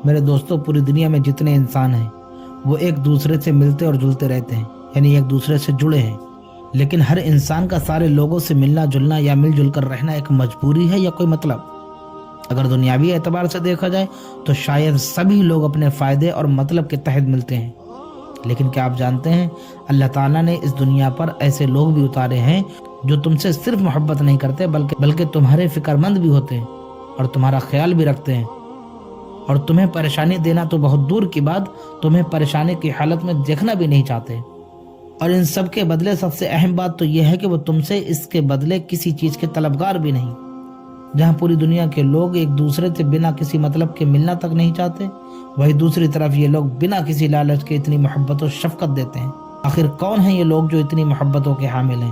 میرے دوستوں، پوری دنیا میں جتنے انسان ہیں وہ ایک دوسرے سے ملتے اور جلتے رہتے ہیں، یعنی ایک دوسرے سے جڑے ہیں، لیکن ہر انسان کا سارے لوگوں سے ملنا جلنا یا مل جل کر رہنا ایک مجبوری ہے یا کوئی مطلب؟ اگر دنیاوی اعتبار سے دیکھا جائے تو شاید سبھی لوگ اپنے فائدے اور مطلب کے تحت ملتے ہیں، لیکن کیا آپ جانتے ہیں اللہ تعالیٰ نے اس دنیا پر ایسے لوگ بھی اتارے ہیں جو تم سے صرف محبت نہیں کرتے بلکہ تمہارے فکر مند بھی ہوتے ہیں اور تمہارا خیال بھی رکھتے ہیں، اور تمہیں پریشانی دینا تو بہت دور کی بات، تمہیں پریشانی کی حالت میں دیکھنا بھی نہیں چاہتے۔ اور ان سب کے بدلے سب سے اہم بات تو یہ ہے کہ وہ تم سے اس کے بدلے کسی چیز کے طلبگار بھی نہیں۔ جہاں پوری دنیا کے لوگ ایک دوسرے سے بنا کسی مطلب کے ملنا تک نہیں چاہتے، وہی دوسری طرف یہ لوگ بنا کسی لالچ کے اتنی محبت و شفقت دیتے ہیں۔ آخر کون ہیں یہ لوگ جو اتنی محبتوں کے حامل ہیں؟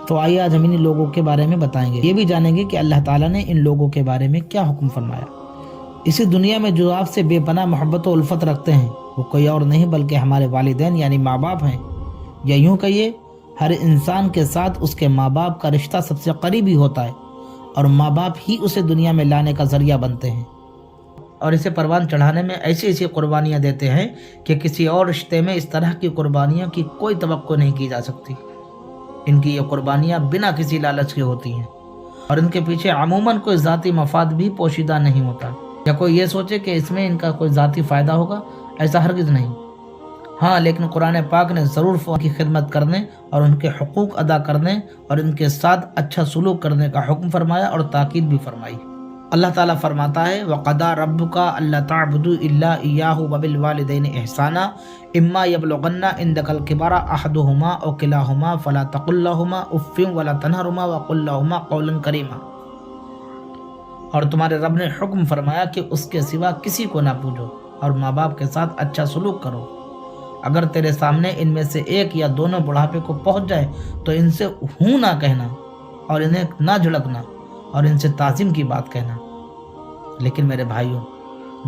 تو آئیے آج ہم انہی لوگوں کے بارے میں بتائیں گے، یہ بھی جانیں گے کہ اللہ تعالیٰ نے ان لوگوں کے بارے میں کیا حکم فرمایا۔ اسی دنیا میں جو آپ سے بے پناہ محبت و الفت رکھتے ہیں وہ کوئی اور نہیں بلکہ ہمارے والدین یعنی ماں باپ ہیں، یا یوں کہیے ہر انسان کے ساتھ اس کے ماں باپ کا رشتہ سب سے قریبی ہوتا ہے، اور ماں باپ ہی اسے دنیا میں لانے کا ذریعہ بنتے ہیں، اور اسے پروان چڑھانے میں ایسی قربانیاں دیتے ہیں کہ کسی اور رشتے میں اس طرح کی قربانیوں کی کوئی توقع نہیں کی جا سکتی۔ ان کی یہ قربانیاں بنا کسی لالچ کے ہوتی ہیں، اور ان کے پیچھے عموماً کوئی ذاتی مفاد بھی پوشیدہ نہیں ہوتا، یا کوئی یہ سوچے کہ اس میں ان کا کوئی ذاتی فائدہ ہوگا، ایسا ہرگز نہیں۔ ہاں، لیکن قرآن پاک نے ضرور ان کی خدمت کرنے اور ان کے حقوق ادا کرنے اور ان کے ساتھ اچھا سلوک کرنے کا حکم فرمایا اور تاکید بھی فرمائی۔ اللہ تعالیٰ فرماتا ہے وَقَضَىٰ رَبُّكَ أَلَّا تَعْبُدُوا إِلَّا إِيَّاهُ وَبِالْوَالِدَيْنِ إِحْسَانًا إِمَّا يَبْلُغَنَّ عِندَكَ الْكِبَرَ أَحَدُهُمَا أَوْ كِلَاهُمَا فَلَا تَقُل لَّهُمَا أُفٍّ وَلَا تَنْهَرْهُمَا وَقُل لَّهُمَا قَوْلًا كَرِيمًا۔ اور تمہارے رب نے حکم فرمایا کہ اس کے سوا کسی کو نہ پوجو، اور ماں باپ کے ساتھ اچھا سلوک کرو۔ اگر تیرے سامنے ان میں سے ایک یا دونوں بڑھاپے کو پہنچ جائے تو ان سے ہوں نہ کہنا، اور انہیں نہ جھڑکنا، اور ان سے تعظیم کی بات کہنا۔ لیکن میرے بھائیوں،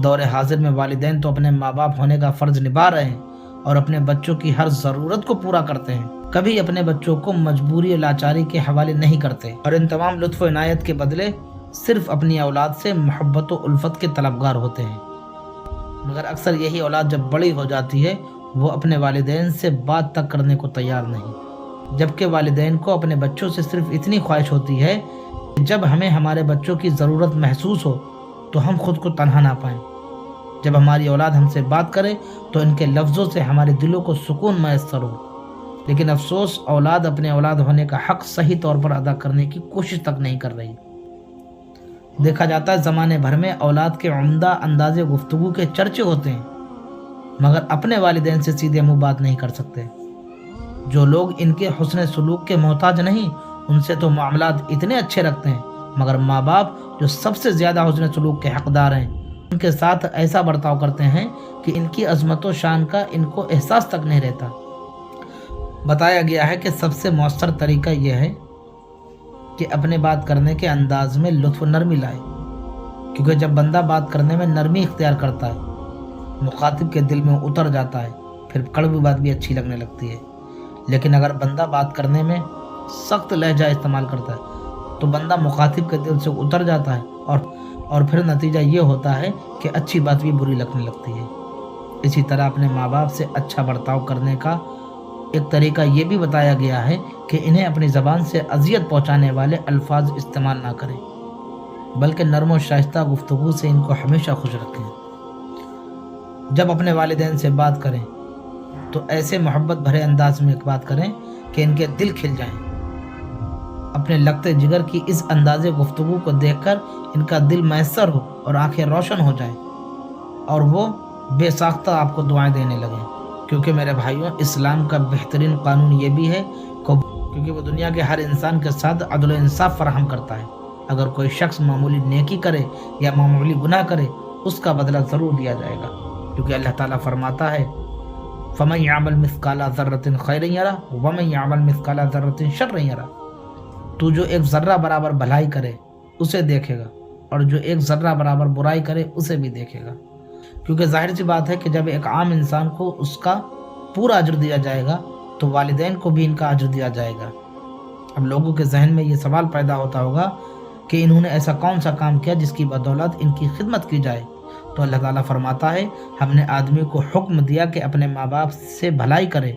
دور حاضر میں والدین تو اپنے ماں باپ ہونے کا فرض نبھا رہے ہیں اور اپنے بچوں کی ہر ضرورت کو پورا کرتے ہیں، کبھی اپنے بچوں کو مجبوری و لاچاری کے حوالے نہیں کرتے، اور ان تمام لطف و عنایت کے بدلے صرف اپنی اولاد سے محبت و الفت کے طلبگار ہوتے ہیں۔ مگر اکثر یہی اولاد جب بڑی ہو جاتی ہے وہ اپنے والدین سے بات تک کرنے کو تیار نہیں، جبکہ والدین کو اپنے بچوں سے صرف اتنی خواہش ہوتی ہے کہ جب ہمیں ہمارے بچوں کی ضرورت محسوس ہو تو ہم خود کو تنہا نہ پائیں۔ جب ہماری اولاد ہم سے بات کرے تو ان کے لفظوں سے ہمارے دلوں کو سکون میسر ہو، لیکن افسوس اولاد اپنے اولاد ہونے کا حق صحیح طور پر ادا کرنے کی کوشش تک نہیں کر رہی۔ دیکھا جاتا ہے زمانے بھر میں اولاد کے عمدہ انداز گفتگو کے چرچے ہوتے ہیں، مگر اپنے والدین سے سیدھے منہ بات نہیں کر سکتے۔ جو لوگ ان کے حسن سلوک کے محتاج نہیں، ان سے تو معاملات اتنے اچھے رکھتے ہیں، مگر ماں باپ جو سب سے زیادہ حسن سلوک کے حقدار ہیں ان کے ساتھ ایسا برتاؤ کرتے ہیں کہ ان کی عظمت و شان کا ان کو احساس تک نہیں رہتا۔ بتایا گیا ہے کہ سب سے مؤثر طریقہ یہ ہے کہ اپنے بات کرنے کے انداز میں لطف و نرمی لائے، کیونکہ جب بندہ بات کرنے میں نرمی اختیار کرتا ہے مخاطب کے دل میں اتر جاتا ہے، پھر کڑوی بات بھی اچھی لگنے لگتی ہے۔ لیکن اگر بندہ بات کرنے میں سخت لہجہ استعمال کرتا ہے تو بندہ مخاطب کے دل سے اتر جاتا ہے، اور پھر نتیجہ یہ ہوتا ہے کہ اچھی بات بھی بری لگنے لگتی ہے۔ اسی طرح اپنے ماں باپ سے اچھا برتاؤ کرنے کا ایک طریقہ یہ بھی بتایا گیا ہے کہ انہیں اپنی زبان سے اذیت پہنچانے والے الفاظ استعمال نہ کریں، بلکہ نرم و شائستہ گفتگو سے ان کو ہمیشہ خوش رکھیں۔ جب اپنے والدین سے بات کریں تو ایسے محبت بھرے انداز میں بات کریں کہ ان کے دل کھل جائیں۔ اپنے لگتے جگر کی اس انداز گفتگو کو دیکھ کر ان کا دل میسر ہو اور آنکھیں روشن ہو جائیں، اور وہ بے ساختہ آپ کو دعائیں دینے لگیں۔ کیونکہ میرے بھائیوں، اسلام کا بہترین قانون یہ بھی ہے کیونکہ وہ دنیا کے ہر انسان کے ساتھ عدل و انصاف فراہم کرتا ہے۔ اگر کوئی شخص معمولی نیکی کرے یا معمولی گناہ کرے، اس کا بدلہ ضرور دیا جائے گا، کیونکہ اللہ تعالیٰ فرماتا ہے فَمَن يَعْمَلْ مِثْقَالَ ذَرَّةٍ خَيْرًا يَرَهُ وَمَن يَعْمَلْ مِثْقَالَ ذَرَّةٍ شَرًّا يَرَهُ۔ تو جو ایک ذرہ برابر بھلائی کرے اسے دیکھے گا، اور جو ایک ذرہ برابر برائی کرے اسے بھی دیکھے گا۔ کیونکہ ظاہر سی بات ہے کہ جب ایک عام انسان کو اس کا پورا اجر دیا جائے گا تو والدین کو بھی ان کا اجر دیا جائے گا۔ اب لوگوں کے ذہن میں یہ سوال پیدا ہوتا ہوگا کہ انہوں نے ایسا کون سا کام کیا جس کی بدولت ان کی خدمت کی جائے، تو اللہ تعالیٰ فرماتا ہے ہم نے آدمی کو حکم دیا کہ اپنے ماں باپ سے بھلائی کرے۔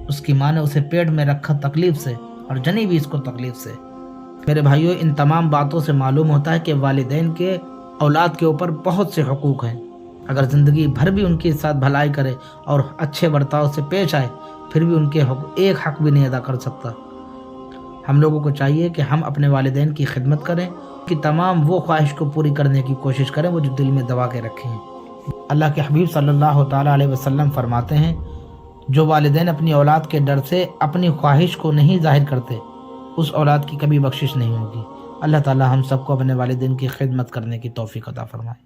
اس کی ماں نے اسے پیٹ میں رکھا تکلیف سے اور جنی بھی اس کو تکلیف سے۔ میرے بھائیوں، ان تمام باتوں سے معلوم ہوتا ہے کہ والدین کے اولاد کے اوپر بہت سے حقوق ہیں۔ اگر زندگی بھر بھی ان کے ساتھ بھلائی کرے اور اچھے برتاؤ سے پیش آئے، پھر بھی ان کے ایک حق بھی نہیں ادا کر سکتا۔ ہم لوگوں کو چاہیے کہ ہم اپنے والدین کی خدمت کریں، کہ تمام وہ خواہش کو پوری کرنے کی کوشش کریں وہ جو دل میں دبا کے رکھیں ہیں۔ اللہ کے حبیب صلی اللہ تعالیٰ علیہ وسلم فرماتے ہیں، جو والدین اپنی اولاد کے ڈر سے اپنی خواہش کو نہیں ظاہر کرتے، اس اولاد کی کبھی بخشش نہیں ہوگی۔ اللہ تعالیٰ ہم سب کو اپنے والدین کی خدمت کرنے کی توفیق عطا فرمائے۔